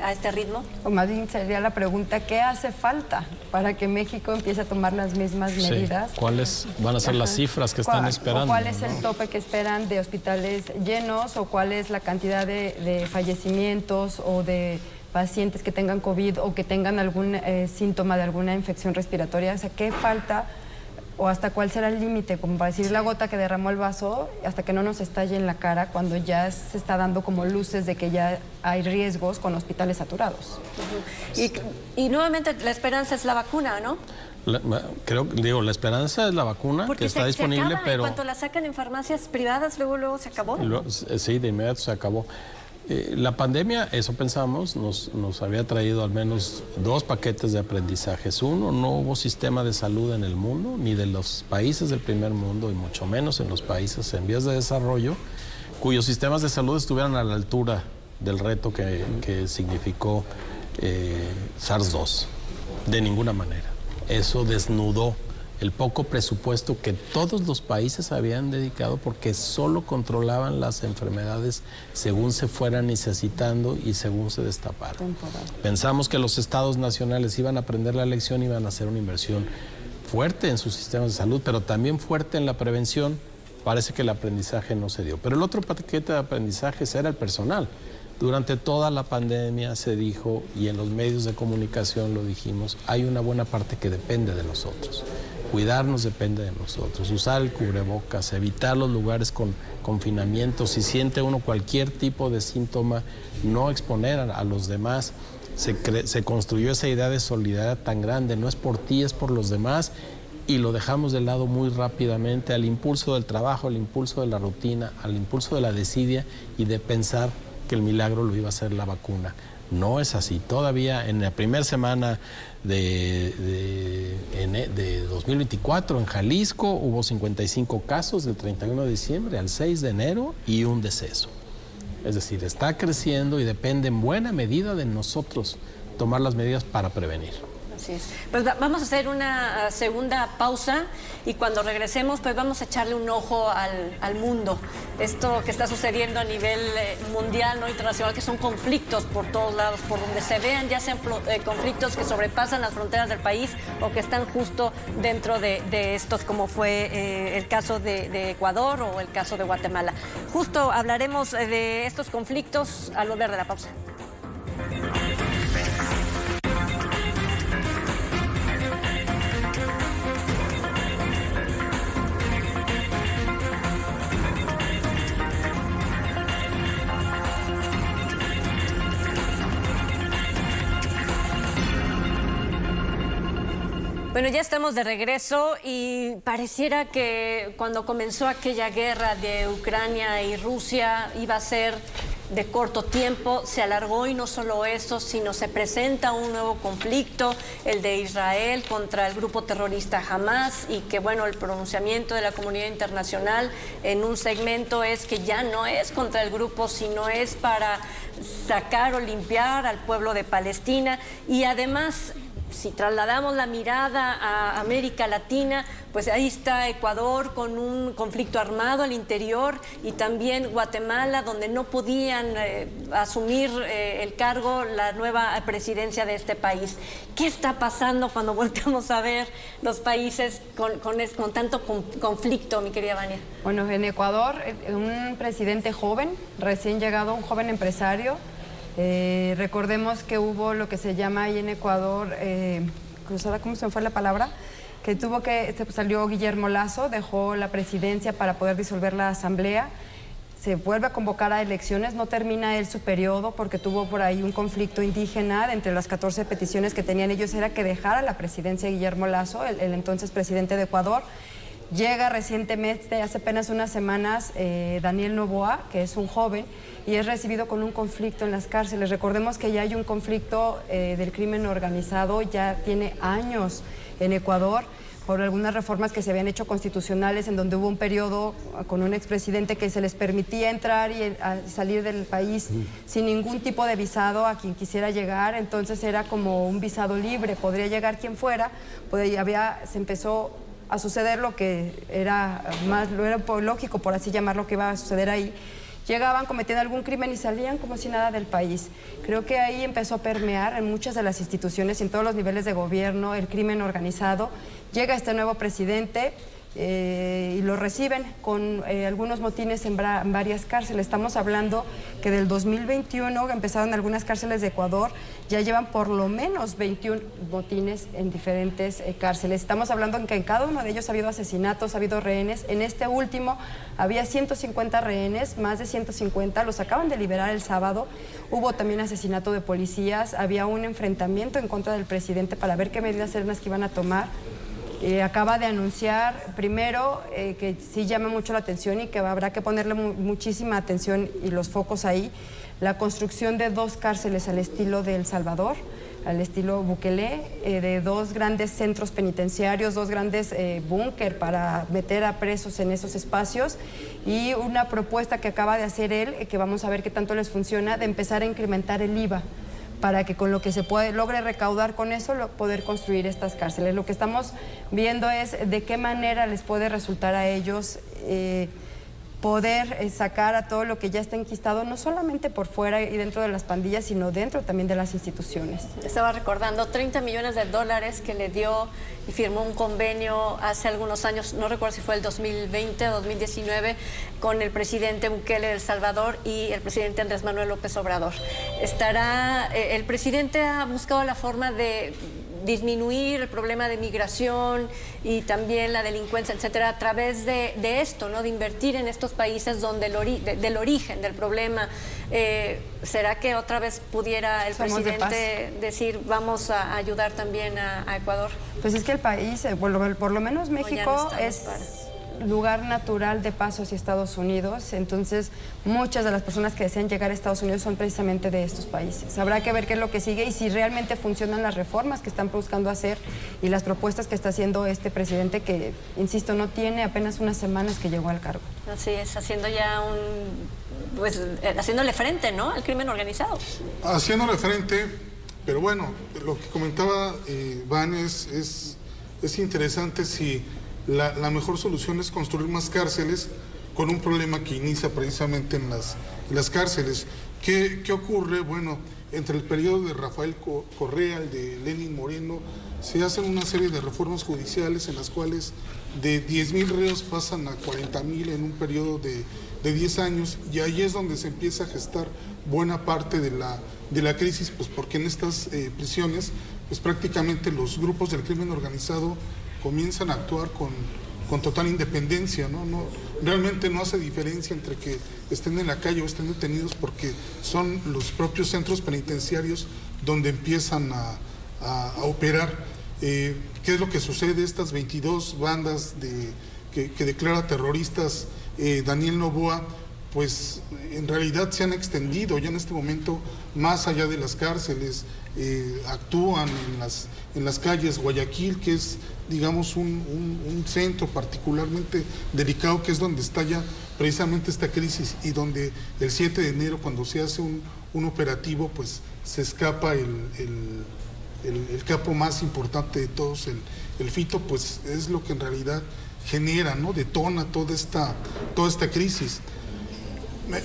a este ritmo. O más bien sería la pregunta, ¿qué hace falta para que México empiece a tomar las mismas medidas? ¿Cuáles van a ser las cifras que están esperando? ¿Cuál es el tope que esperan de hospitales llenos o cuál es la cantidad de fallecimientos o de pacientes que tengan COVID o que tengan algún síntoma de alguna infección respiratoria? O sea, ¿qué falta o hasta cuál será el límite? Como para decir la gota que derramó el vaso, hasta que no nos estalle en la cara cuando ya se está dando como luces de que ya hay riesgos con hospitales saturados. Y nuevamente la esperanza es la vacuna, ¿no? La esperanza es la vacuna. Porque que está disponible, acaba, pero en cuanto la sacan en farmacias privadas, luego se acabó. Sí, de inmediato se acabó. La pandemia, eso pensamos, nos había traído al menos 2 paquetes de aprendizajes. Uno, no hubo sistema de salud en el mundo, ni de los países del primer mundo, y mucho menos en los países en vías de desarrollo, cuyos sistemas de salud estuvieran a la altura del reto que significó SARS-2. De ninguna manera. Eso desnudó el poco presupuesto que todos los países habían dedicado porque solo controlaban las enfermedades según se fueran necesitando y según se destaparan. Pensamos que los estados nacionales iban a aprender la lección y iban a hacer una inversión fuerte en sus sistemas de salud, pero también fuerte en la prevención. Parece que el aprendizaje no se dio. Pero el otro paquete de aprendizajes era el personal. Durante toda la pandemia se dijo, y en los medios de comunicación lo dijimos, hay una buena parte que depende de nosotros. Cuidarnos depende de nosotros. Usar el cubrebocas, evitar los lugares con confinamiento. Si siente uno cualquier tipo de síntoma, no exponer a los demás. Se construyó esa idea de solidaridad tan grande. No es por ti, es por los demás. Y lo dejamos de lado muy rápidamente al impulso del trabajo, al impulso de la rutina, al impulso de la desidia y de pensar que el milagro lo iba a hacer la vacuna. No es así. Todavía en la primera semana de 2024 en Jalisco hubo 55 casos del 31 de diciembre al 6 de enero y un deceso. Es decir, está creciendo y depende en buena medida de nosotros tomar las medidas para prevenir. Así es. Pues vamos a hacer una segunda pausa y cuando regresemos pues vamos a echarle un ojo al mundo. Esto que está sucediendo a nivel mundial, no internacional, que son conflictos por todos lados, por donde se vean, ya sean conflictos que sobrepasan las fronteras del país o que están justo dentro de estos, como fue el caso de Ecuador o el caso de Guatemala. Justo hablaremos de estos conflictos al volver de la pausa. Bueno, ya estamos de regreso y pareciera que cuando comenzó aquella guerra de Ucrania y Rusia iba a ser de corto tiempo, se alargó y no solo eso, sino se presenta un nuevo conflicto, el de Israel contra el grupo terrorista Hamas, y que bueno, el pronunciamiento de la comunidad internacional en un segmento es que ya no es contra el grupo, sino es para sacar o limpiar al pueblo de Palestina. Y además, si trasladamos la mirada a América Latina, pues ahí está Ecuador con un conflicto armado al interior, y también Guatemala, donde no podían asumir el cargo la nueva presidencia de este país. ¿Qué está pasando cuando volteamos a ver los países con tanto conflicto, mi querida Vania? Bueno, en Ecuador, un presidente joven, recién llegado, un joven empresario. Recordemos que hubo lo que se llama ahí en Ecuador, cruzada, ¿cómo se me fue la palabra? Que salió Guillermo Lasso, dejó la presidencia para poder disolver la asamblea, se vuelve a convocar a elecciones, no termina él su periodo porque tuvo por ahí un conflicto indígena. Entre las 14 peticiones que tenían ellos era que dejara la presidencia Guillermo Lasso, el entonces presidente de Ecuador. Llega recientemente, hace apenas unas semanas, Daniel Noboa, que es un joven, y es recibido con un conflicto en las cárceles. Recordemos que ya hay un conflicto del crimen organizado, ya tiene años en Ecuador, por algunas reformas que se habían hecho constitucionales, en donde hubo un periodo con un expresidente que se les permitía entrar y salir del país sin ningún tipo de visado a quien quisiera llegar. Entonces era como un visado libre, podría llegar quien fuera, se empezó a suceder lo que era lógico, por así llamarlo, que iba a suceder ahí. Llegaban, cometían algún crimen y salían como si nada del país. Creo que ahí empezó a permear en muchas de las instituciones y en todos los niveles de gobierno el crimen organizado. Llega este nuevo presidente y lo reciben con algunos motines en varias cárceles. Estamos hablando que del 2021, que empezaron algunas cárceles de Ecuador, ya llevan por lo menos 21 motines en diferentes cárceles. Estamos hablando que en cada uno de ellos ha habido asesinatos, ha habido rehenes. En este último había 150 rehenes, más de 150, los acaban de liberar el sábado. Hubo también asesinato de policías, había un enfrentamiento en contra del presidente para ver qué medidas eran las que iban a tomar. Acaba de anunciar primero que sí llama mucho la atención y que habrá que ponerle muchísima atención y los focos ahí, la construcción de 2 cárceles al estilo de El Salvador, al estilo Bukele, de 2 grandes centros penitenciarios, 2 grandes búnker para meter a presos en esos espacios, y una propuesta que acaba de hacer él, que vamos a ver qué tanto les funciona, de empezar a incrementar el IVA, para que con lo que se logre recaudar con eso, poder construir estas cárceles. Lo que estamos viendo es de qué manera les puede resultar a ellos poder sacar a todo lo que ya está enquistado, no solamente por fuera y dentro de las pandillas, sino dentro también de las instituciones. Estaba recordando $30 millones que le dio y firmó un convenio hace algunos años, no recuerdo si fue el 2020 o 2019, con el presidente Bukele de El Salvador y el presidente Andrés Manuel López Obrador. El presidente ha buscado la forma de disminuir el problema de migración y también la delincuencia, etcétera, a través de esto, ¿no? De invertir en estos países donde del origen del problema. ¿Será que otra vez pudiera el presidente decir vamos a ayudar también a Ecuador? Pues es que el país, por lo menos México, es lugar natural de paso hacia Estados Unidos. Entonces muchas de las personas que desean llegar a Estados Unidos son precisamente de estos países. Habrá que ver qué es lo que sigue y si realmente funcionan las reformas que están buscando hacer y las propuestas que está haciendo este presidente, que, insisto, no tiene apenas unas semanas que llegó al cargo. Así es, haciendo ya haciéndole frente, ¿no?, al crimen organizado. Haciéndole frente, pero bueno, lo que comentaba Van es interesante. Si la mejor solución es construir más cárceles con un problema que inicia precisamente en las cárceles. ¿Qué ocurre? Bueno, entre el periodo de Rafael Correa, el de Lenín Moreno, se hacen una serie de reformas judiciales en las cuales de 10,000 reos pasan a 40,000 en un periodo de 10 años, y ahí es donde se empieza a gestar buena parte de la crisis, pues porque en estas prisiones pues prácticamente los grupos del crimen organizado comienzan a actuar con total independencia, ¿no? Realmente no hace diferencia entre que estén en la calle o estén detenidos, porque son los propios centros penitenciarios donde empiezan a operar. ¿Qué es lo que sucede? Estas 22 bandas que declara terroristas Daniel Noboa, pues en realidad se han extendido ya en este momento más allá de las cárceles, actúan en las calles. Guayaquil, que es, digamos, un centro particularmente delicado, que es donde está ya precisamente esta crisis, y donde el 7 de enero, cuando se hace un operativo, pues se escapa el capo más importante de todos, el Fito, pues es lo que en realidad genera, ¿no? Detona toda esta crisis.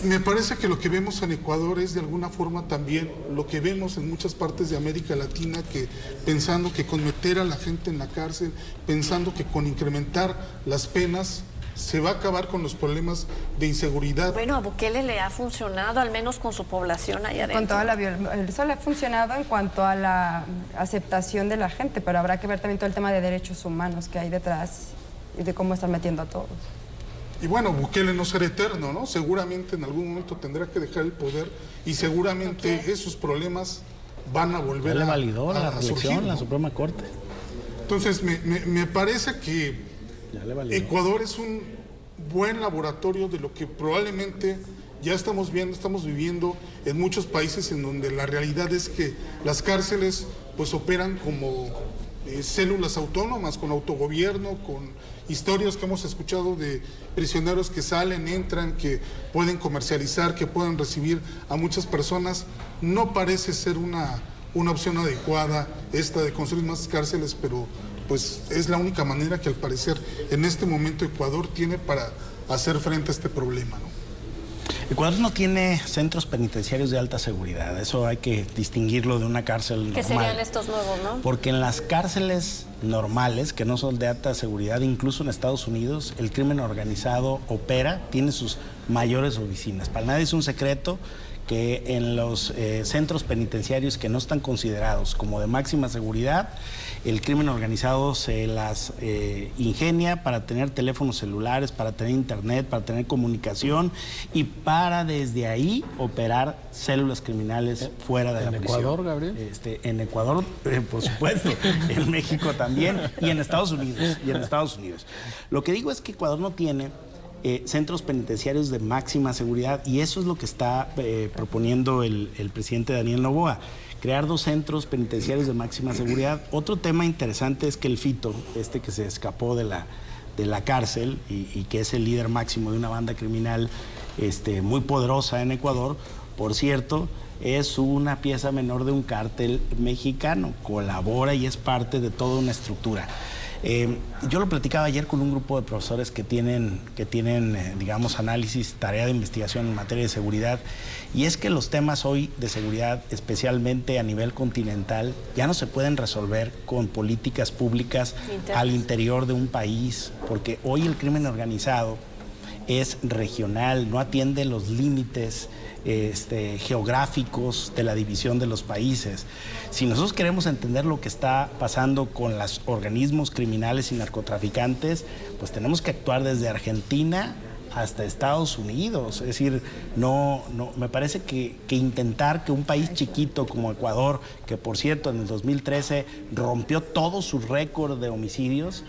Me parece que lo que vemos en Ecuador es de alguna forma también lo que vemos en muchas partes de América Latina, que pensando que con meter a la gente en la cárcel, pensando que con incrementar las penas se va a acabar con los problemas de inseguridad. Bueno, a Bukele le ha funcionado, al menos con su población allá adentro. Con toda eso le ha funcionado en cuanto a la aceptación de la gente, pero habrá que ver también todo el tema de derechos humanos que hay detrás y de cómo están metiendo a todos. Y bueno, Bukele no será eterno, ¿no? Seguramente en algún momento tendrá que dejar el poder y seguramente esos problemas van a volver Ya le a validó la surgir, reelección, ¿no? la Suprema Corte. Entonces, me parece que Ya le validó. Ecuador es un buen laboratorio de lo que probablemente ya estamos viviendo en muchos países, en donde la realidad es que las cárceles pues operan como células autónomas, con autogobierno, con historias que hemos escuchado de prisioneros que salen, entran, que pueden comercializar, que pueden recibir a muchas personas. No parece ser una opción adecuada esta de construir más cárceles, pero pues es la única manera que al parecer en este momento Ecuador tiene para hacer frente a este problema, ¿no? Ecuador no tiene centros penitenciarios de alta seguridad, eso hay que distinguirlo de una cárcel normal. ¿Qué serían estos nuevos, no? Porque en las cárceles normales, que no son de alta seguridad, incluso en Estados Unidos, el crimen organizado opera, tiene sus mayores oficinas. Para nadie es un secreto que en los centros penitenciarios que no están considerados como de máxima seguridad, el crimen organizado se las ingenia para tener teléfonos celulares, para tener internet, para tener comunicación y para desde ahí operar células criminales fuera de la prisión. ¿En Ecuador, Gabriel? En Ecuador, por supuesto, en México también y en Estados Unidos. Lo que digo es que Ecuador no tiene centros penitenciarios de máxima seguridad, y eso es lo que está proponiendo el presidente Daniel Noboa, crear 2 centros penitenciarios de máxima seguridad. Otro tema interesante es que el Fito, que se escapó de la cárcel y que es el líder máximo de una banda criminal muy poderosa en Ecuador, por cierto, es una pieza menor de un cártel mexicano, colabora y es parte de toda una estructura. Yo lo platicaba ayer con un grupo de profesores que tienen digamos, análisis, tarea de investigación en materia de seguridad, y es que los temas hoy de seguridad, especialmente a nivel continental, ya no se pueden resolver con políticas públicas al interior de un país, porque hoy el crimen organizado es regional, no atiende los límites geográficos de la división de los países. Si nosotros queremos entender lo que está pasando con los organismos criminales y narcotraficantes, pues tenemos que actuar desde Argentina hasta Estados Unidos. Es decir, me parece que intentar que un país chiquito como Ecuador, que por cierto en el 2013 rompió todo su récord de homicidios,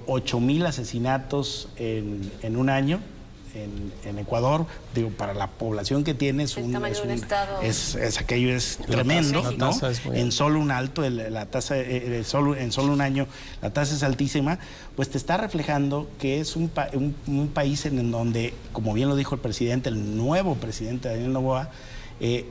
8,000 asesinatos en un año en Ecuador, digo, para la población que tiene aquello es tremendo, ¿no? En solo un alto, la tasa, en solo un año, la tasa es altísima, pues te está reflejando que es un país en donde, como bien lo dijo el presidente, el nuevo presidente Daniel Noboa,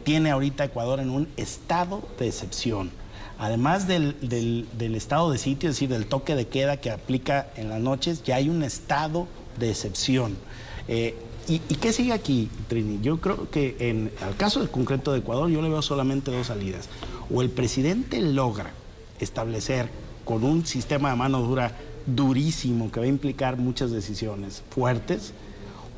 tiene ahorita Ecuador en un estado de excepción. Además del estado de sitio, es decir, del toque de queda que aplica en las noches, ya hay un estado de excepción. ¿Y qué sigue aquí, Trini? Yo creo que en el caso concreto de Ecuador, yo le veo solamente 2 salidas. O el presidente logra establecer con un sistema de mano dura durísimo que va a implicar muchas decisiones fuertes,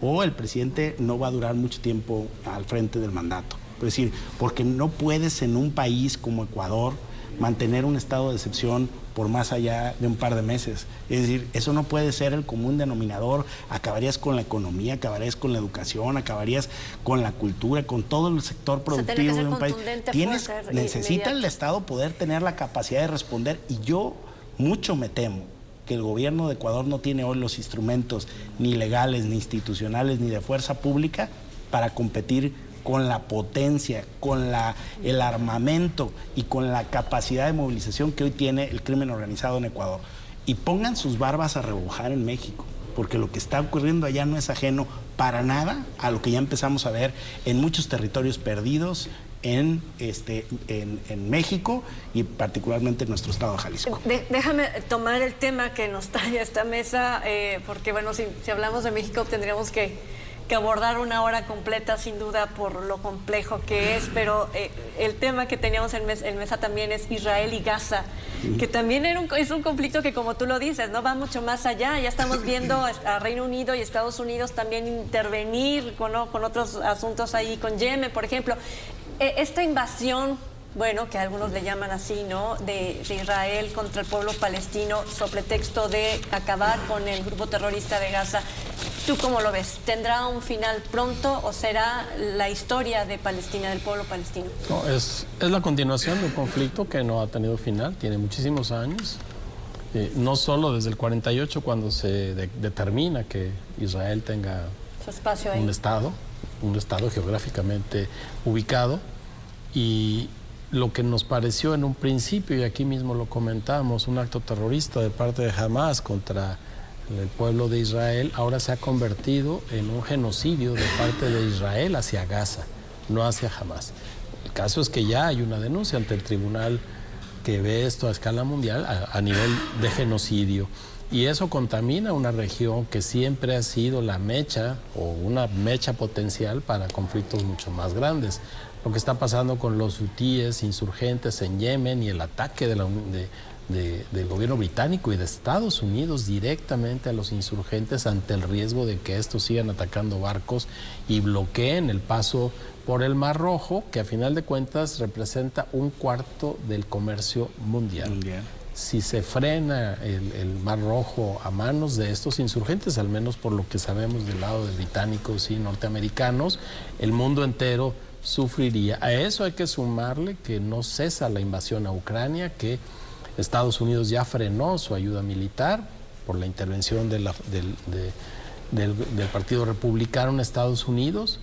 o el presidente no va a durar mucho tiempo al frente del mandato. Es decir, porque no puedes en un país como Ecuador mantener un estado de excepción por más allá de un par de meses. Es decir, eso no puede ser el común denominador. Acabarías con la economía, acabarías con la educación, acabarías con la cultura, con todo el sector productivo de un país. Necesita el Estado poder tener la capacidad de responder, y yo mucho me temo que el gobierno de Ecuador no tiene hoy los instrumentos ni legales, ni institucionales, ni de fuerza pública para competir con la potencia, con el armamento y con la capacidad de movilización que hoy tiene el crimen organizado en Ecuador. Y pongan sus barbas a rebujar en México, porque lo que está ocurriendo allá no es ajeno para nada a lo que ya empezamos a ver en muchos territorios perdidos en México y particularmente en nuestro estado de Jalisco. Déjame tomar el tema que nos trae a esta mesa, porque bueno, si hablamos de México tendríamos que abordar una hora completa sin duda por lo complejo que es, pero el tema que teníamos en mesa también es Israel y Gaza, que también es un conflicto que, como tú lo dices, no va mucho más allá. Ya estamos viendo a Reino Unido y Estados Unidos también intervenir con otros asuntos ahí, con Yemen, por ejemplo. Esta invasión, bueno, que algunos le llaman así, ¿no?, de Israel contra el pueblo palestino, sobre pretexto de acabar con el grupo terrorista de Gaza. ¿Tú cómo lo ves? ¿Tendrá un final pronto o será la historia de Palestina, del pueblo palestino? No, es la continuación de un conflicto que no ha tenido final, tiene muchísimos años. No solo desde el 48, cuando se determina que Israel tenga su espacio ahí, un estado geográficamente ubicado, y lo que nos pareció en un principio, y aquí mismo lo comentamos, un acto terrorista de parte de Hamas contra el pueblo de Israel, ahora se ha convertido en un genocidio de parte de Israel hacia Gaza, no hacia Hamas. El caso es que ya hay una denuncia ante el tribunal que ve esto a escala mundial a nivel de genocidio. Y eso contamina una región que siempre ha sido la mecha o una mecha potencial para conflictos mucho más grandes. Lo que está pasando con los hutíes insurgentes en Yemen y el ataque del gobierno británico y de Estados Unidos directamente a los insurgentes ante el riesgo de que estos sigan atacando barcos y bloqueen el paso por el Mar Rojo, que a final de cuentas representa 1/4 del comercio mundial. Si se frena el Mar Rojo a manos de estos insurgentes, al menos por lo que sabemos del lado de británicos y norteamericanos, el mundo entero sufriría. A eso hay que sumarle que no cesa la invasión a Ucrania, que Estados Unidos ya frenó su ayuda militar por la intervención del Partido Republicano en Estados Unidos,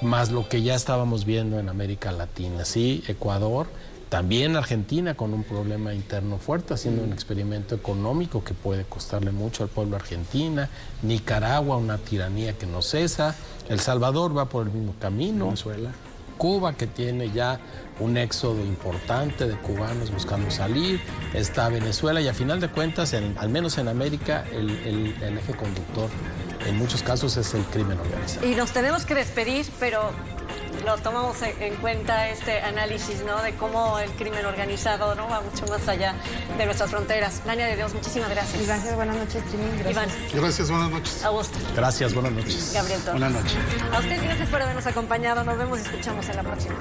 más lo que ya estábamos viendo en América Latina. Sí, Ecuador, también Argentina con un problema interno fuerte, haciendo un experimento económico que puede costarle mucho al pueblo argentino. Nicaragua, una tiranía que no cesa. El Salvador va por el mismo camino. Venezuela. Cuba, que tiene ya un éxodo importante de cubanos buscando salir. Está Venezuela y a final de cuentas, al menos en América, el eje conductor en muchos casos es el crimen organizado. Y nos tenemos que despedir, pero lo tomamos en cuenta este análisis, ¿no?, de cómo el crimen organizado, ¿no?, va mucho más allá de nuestras fronteras. Lania de Dios, muchísimas gracias. Gracias, buenas noches, Trini. Gracias. Iván. Gracias, buenas noches. Augusto. Gracias, buenas noches. Gabriel Torres. Buenas noches. A ustedes gracias por habernos acompañado. Nos vemos y escuchamos en la próxima.